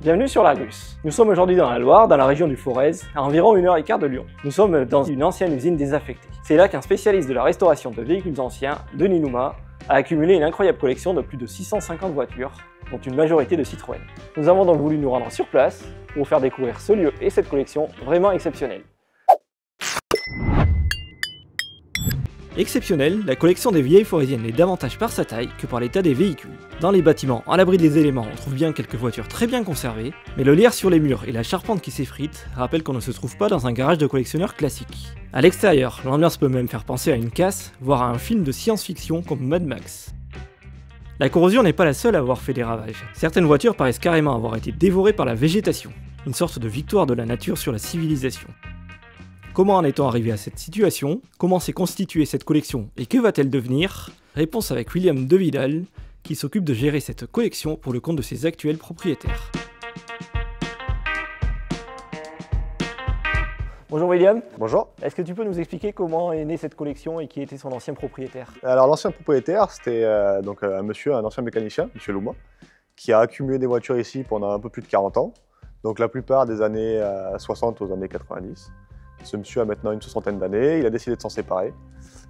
Bienvenue sur l'Argus. Nous sommes aujourd'hui dans la Loire, dans la région du Forez, à environ 1h15 de Lyon. Nous sommes dans une ancienne usine désaffectée. C'est là qu'un spécialiste de la restauration de véhicules anciens, Denis Louma, a accumulé une incroyable collection de plus de 650 voitures, dont une majorité de Citroën. Nous avons donc voulu nous rendre sur place pour vous faire découvrir ce lieu et cette collection vraiment exceptionnelle. Exceptionnelle, la collection des vieilles forésiennes est davantage par sa taille que par l'état des véhicules. Dans les bâtiments, à l'abri des éléments, on trouve bien quelques voitures très bien conservées, mais le lierre sur les murs et la charpente qui s'effrite rappellent qu'on ne se trouve pas dans un garage de collectionneur classique. À l'extérieur, l'ambiance peut même faire penser à une casse, voire à un film de science-fiction comme Mad Max. La corrosion n'est pas la seule à avoir fait des ravages. Certaines voitures paraissent carrément avoir été dévorées par la végétation, une sorte de victoire de la nature sur la civilisation. Comment en est-on arrivé à cette situation? Comment s'est constituée cette collection et que va-t-elle devenir? Réponse avec William De Vidal, qui s'occupe de gérer cette collection pour le compte de ses actuels propriétaires. Bonjour William. Bonjour. Est-ce que tu peux nous expliquer comment est née cette collection et qui était son ancien propriétaire? Alors l'ancien propriétaire, c'était un ancien mécanicien, M. Louma, qui a accumulé des voitures ici pendant un peu plus de 40 ans, donc la plupart des années 60 aux années 90. Ce monsieur a maintenant une soixantaine d'années, il a décidé de s'en séparer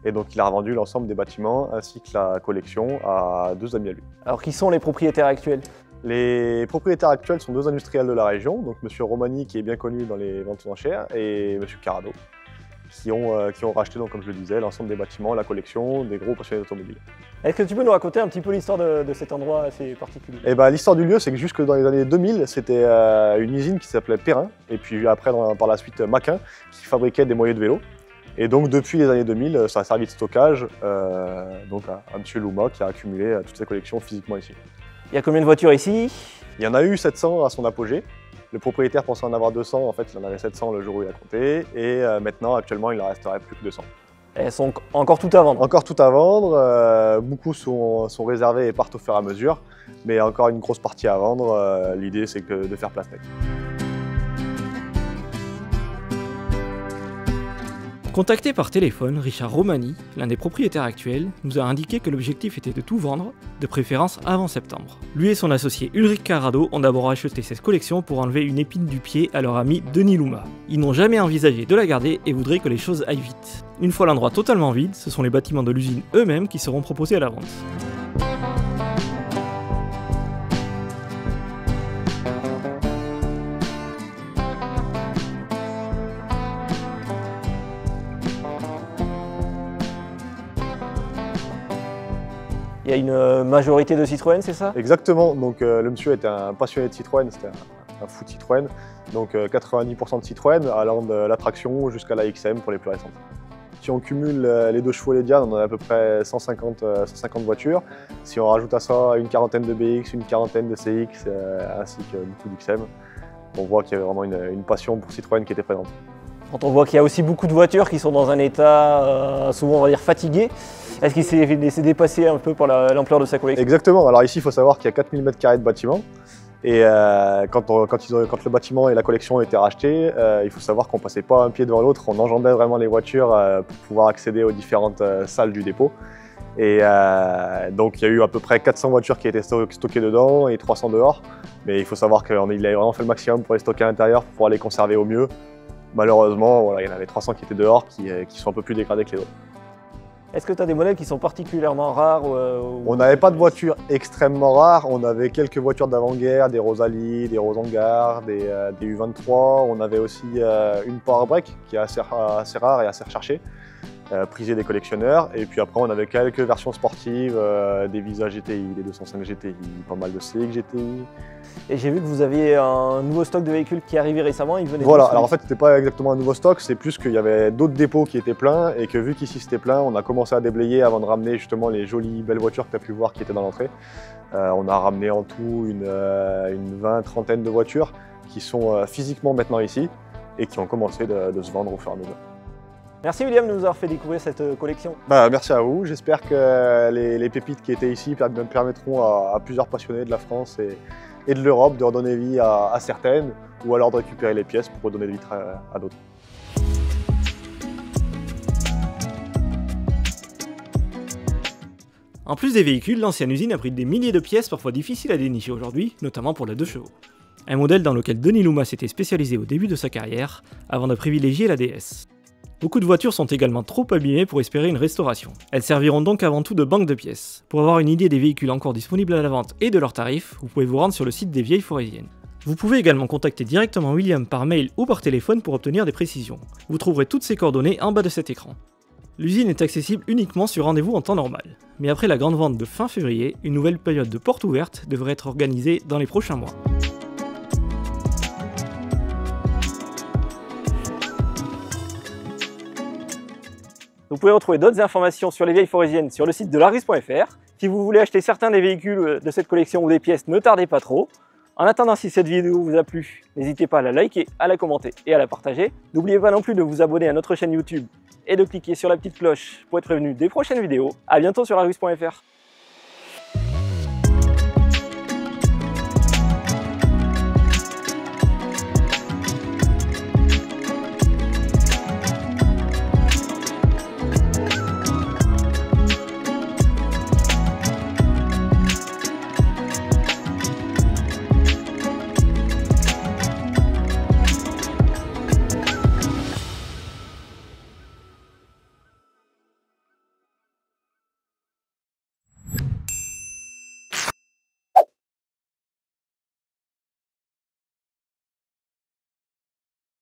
et donc il a revendu l'ensemble des bâtiments ainsi que la collection à deux amis à lui. Alors qui sont les propriétaires actuels? Les propriétaires actuels sont deux industriels de la région, donc M. Romani qui est bien connu dans les ventes aux enchères et M. Carado qui ont racheté, donc, comme je le disais, l'ensemble des bâtiments, la collection, des gros passionnés d'automobile. Est-ce que tu peux nous raconter un petit peu l'histoire de cet endroit assez particulier? L'histoire du lieu, c'est que jusque dans les années 2000, c'était une usine qui s'appelait Perrin, et puis après par la suite Maquin, qui fabriquait des moyeux de vélo. Et donc depuis les années 2000, ça a servi de stockage donc à M. Louma qui a accumulé toutes ses collections physiquement ici. Il y a combien de voitures ici? Il y en a eu 700 à son apogée. Le propriétaire pensait en avoir 200, en fait il en avait 700 le jour où il a compté, et maintenant actuellement il en resterait plus que 200. Elles sont encore toutes à vendre? Encore tout à vendre, beaucoup sont réservés et partent au fur et à mesure, mais encore une grosse partie à vendre, l'idée c'est de faire place nette. Contacté par téléphone, Richard Romani, l'un des propriétaires actuels, nous a indiqué que l'objectif était de tout vendre, de préférence avant septembre. Lui et son associé Ulrich Carado ont d'abord acheté cette collection pour enlever une épine du pied à leur ami Denis Louma. Ils n'ont jamais envisagé de la garder et voudraient que les choses aillent vite. Une fois l'endroit totalement vide, ce sont les bâtiments de l'usine eux-mêmes qui seront proposés à la vente. Il y a une majorité de Citroën, c'est ça? Exactement, donc le monsieur était un passionné de Citroën, c'était un fou de Citroën, donc 90% de Citroën, allant de la traction jusqu'à la XM pour les plus récentes. Si on cumule les 2 chevaux et les Diane, on a à peu près 150 voitures. Si on rajoute à ça une quarantaine de BX, une quarantaine de CX, ainsi que beaucoup d'XM, on voit qu'il y a vraiment une passion pour Citroën qui était présente. Quand on voit qu'il y a aussi beaucoup de voitures qui sont dans un état souvent on va dire fatigué, est-ce qu'il s'est laissé dépasser un peu par l'ampleur de sa collection? Exactement, alors ici il faut savoir qu'il y a 4000 m² de bâtiment et quand le bâtiment et la collection ont été rachetés, il faut savoir qu'on ne passait pas un pied devant l'autre, on enjambait vraiment les voitures pour pouvoir accéder aux différentes salles du dépôt. Et donc il y a eu à peu près 400 voitures qui étaient stockées dedans et 300 dehors, mais il faut savoir qu'il a vraiment fait le maximum pour les stocker à l'intérieur pour pouvoir les conserver au mieux. Malheureusement, voilà, il y en avait 300 qui étaient dehors, qui sont un peu plus dégradés que les autres. Est-ce que tu as des modèles qui sont particulièrement rares On n'avait pas de voitures extrêmement rares, on avait quelques voitures d'avant-guerre, des Rosalie, des Rosengar, des U23, on avait aussi une Power Break qui est assez rare et assez recherchée, prisée des collectionneurs, et puis après on avait quelques versions sportives, des Visa GTI, des 205 GTI, pas mal de CX GTI. Et j'ai vu que vous aviez un nouveau stock de véhicules qui arrivait récemment, il venait Voilà, alors en fait c'était pas exactement un nouveau stock, c'est plus qu'il y avait d'autres dépôts qui étaient pleins et que vu qu'ici c'était plein, on a commencé à déblayer avant de ramener justement les jolies belles voitures que tu as pu voir qui étaient dans l'entrée. On a ramené en tout une 20-30aine de voitures qui sont physiquement maintenant ici et qui ont commencé de se vendre au fur et à mesure. Merci William de nous avoir fait découvrir cette collection. Merci à vous, j'espère que les pépites qui étaient ici permettront à plusieurs passionnés de la France et de l'Europe de redonner vie à certaines ou alors de récupérer les pièces pour redonner vie à d'autres. En plus des véhicules, l'ancienne usine abrite des milliers de pièces parfois difficiles à dénicher aujourd'hui, notamment pour la 2 chevaux. un modèle dans lequel Denis Louma s'était spécialisé au début de sa carrière, avant de privilégier la DS. Beaucoup de voitures sont également trop abîmées pour espérer une restauration. Elles serviront donc avant tout de banque de pièces. Pour avoir une idée des véhicules encore disponibles à la vente et de leurs tarifs, vous pouvez vous rendre sur le site des Vieilles Forésiennes. Vous pouvez également contacter directement William par mail ou par téléphone pour obtenir des précisions. Vous trouverez toutes ces coordonnées en bas de cet écran. L'usine est accessible uniquement sur rendez-vous en temps normal. Mais après la grande vente de fin février, une nouvelle période de porte ouverte devrait être organisée dans les prochains mois. Vous pouvez retrouver d'autres informations sur les Vieilles Forésiennes sur le site de largus.fr. Si vous voulez acheter certains des véhicules de cette collection ou des pièces, ne tardez pas trop. En attendant, si cette vidéo vous a plu, n'hésitez pas à la liker, à la commenter et à la partager. N'oubliez pas non plus de vous abonner à notre chaîne YouTube et de cliquer sur la petite cloche pour être prévenu des prochaines vidéos. A bientôt sur largus.fr.